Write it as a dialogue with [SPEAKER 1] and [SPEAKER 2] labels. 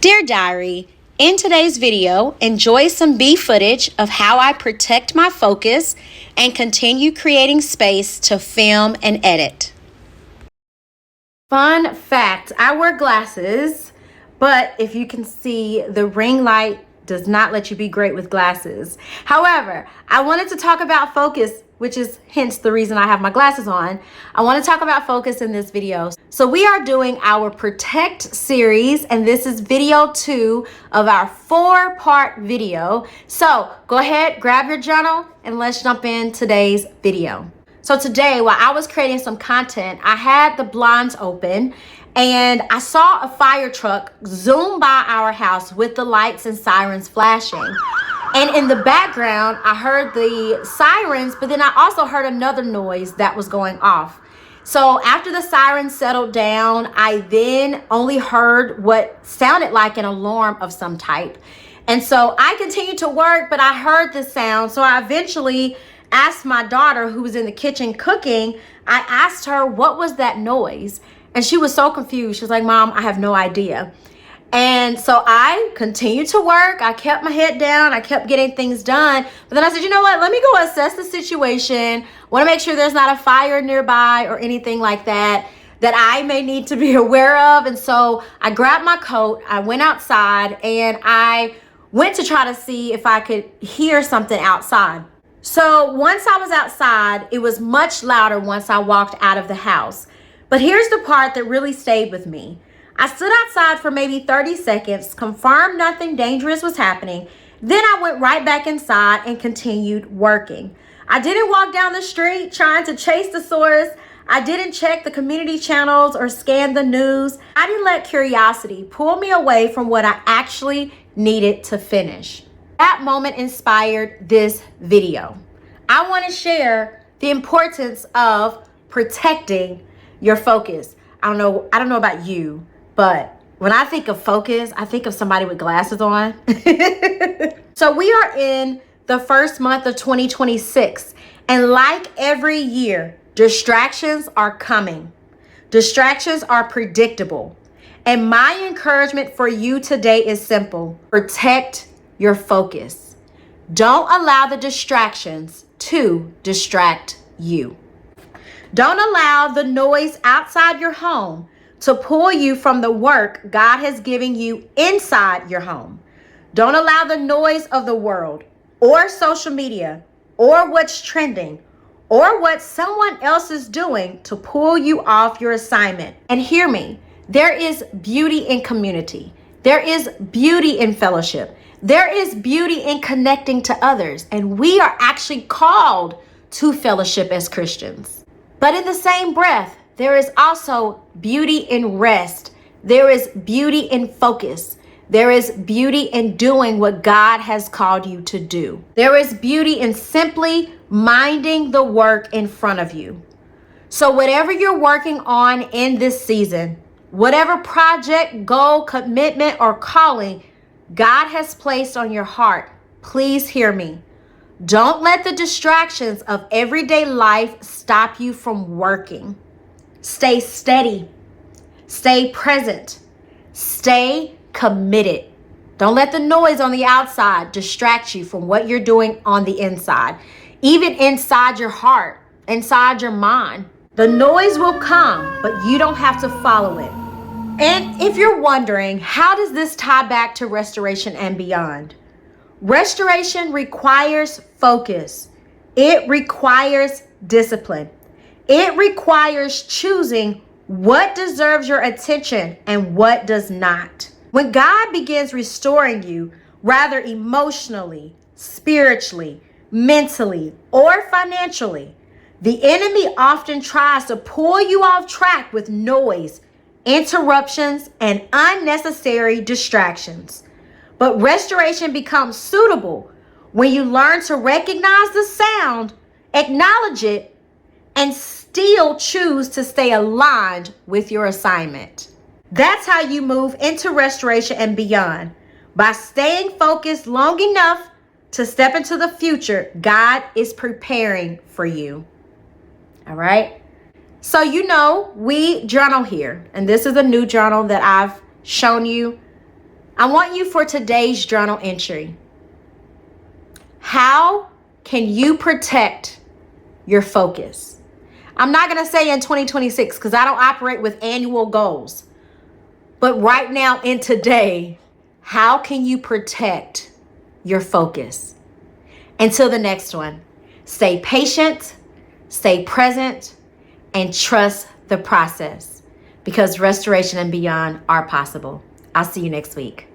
[SPEAKER 1] Dear Diary, in today's video, enjoy some B footage of how I protect my focus and continue creating space to film and edit. Fun fact, I wear glasses, but if you can see, the ring light does not let you be great with glasses. However, I wanted to talk about focus, which is hence the reason I have my glasses on. I want to talk about focus in this video. So we are doing our Protect series, and this is video 2 of our 4-part video. So go ahead, grab your journal, and let's jump in today's video. So today, while I was creating some content, I had the blinds open and I saw a fire truck zoom by our house with the lights and sirens flashing. And in the background, I heard the sirens, but then I also heard another noise that was going off. So after the sirens settled down, I then only heard what sounded like an alarm of some type. And so I continued to work, but I heard the sound. So I eventually asked my daughter, who was in the kitchen cooking, I asked her, what was that noise? And she was so confused. She was like, Mom, I have no idea. And so I continued to work. I kept my head down. I kept getting things done. But then I said, you know what? Let me go assess the situation. Want to make sure there's not a fire nearby or anything like that I may need to be aware of. And so I grabbed my coat. I went outside and I went to try to see if I could hear something outside. So once I was outside, it was much louder once I walked out of the house. But here's the part that really stayed with me. I stood outside for maybe 30 seconds, confirmed nothing dangerous was happening. Then I went right back inside and continued working. I didn't walk down the street trying to chase the source. I didn't check the community channels or scan the news. I didn't let curiosity pull me away from what I actually needed to finish. That moment inspired this video. I want to share the importance of protecting your focus. I don't know about you, but when I think of focus, I think of somebody with glasses on. So we are in the first month of 2026, and like every year, distractions are coming. Distractions are predictable. And my encouragement for you today is simple. Protect your focus. Don't allow the distractions to distract you. Don't allow the noise outside your home to pull you from the work God has given you inside your home. Don't allow the noise of the world or social media or what's trending or what someone else is doing to pull you off your assignment. And hear me, there is beauty in community. There is beauty in fellowship. There is beauty in connecting to others. And we are actually called to fellowship as Christians. But in the same breath, there is also beauty in rest. There is beauty in focus. There is beauty in doing what God has called you to do. There is beauty in simply minding the work in front of you. So whatever you're working on in this season, whatever project, goal, commitment, or calling God has placed on your heart, please hear me. Don't let the distractions of everyday life stop you from working. Stay steady. Stay present. Stay committed. Don't let the noise on the outside distract you from what you're doing on the inside. Even inside your heart, inside your mind. The noise will come, but you don't have to follow it. And if you're wondering, how does this tie back to restoration and beyond? Restoration requires focus. It requires discipline. It requires choosing what deserves your attention and what does not. When God begins restoring you, rather emotionally, spiritually, mentally, or financially, the enemy often tries to pull you off track with noise, interruptions, and unnecessary distractions. But restoration becomes suitable when you learn to recognize the sound, acknowledge it, and still choose to stay aligned with your assignment. That's how you move into restoration and beyond, by staying focused long enough to step into the future God is preparing for you. All right? So you know, we journal here, and this is a new journal that I've shown you. I want you for today's journal entry. How can you protect your focus? I'm not going to say in 2026 because I don't operate with annual goals. But right now in today, how can you protect your focus? Until the next one, stay patient, stay present, and trust the process because restoration and beyond are possible. I'll see you next week.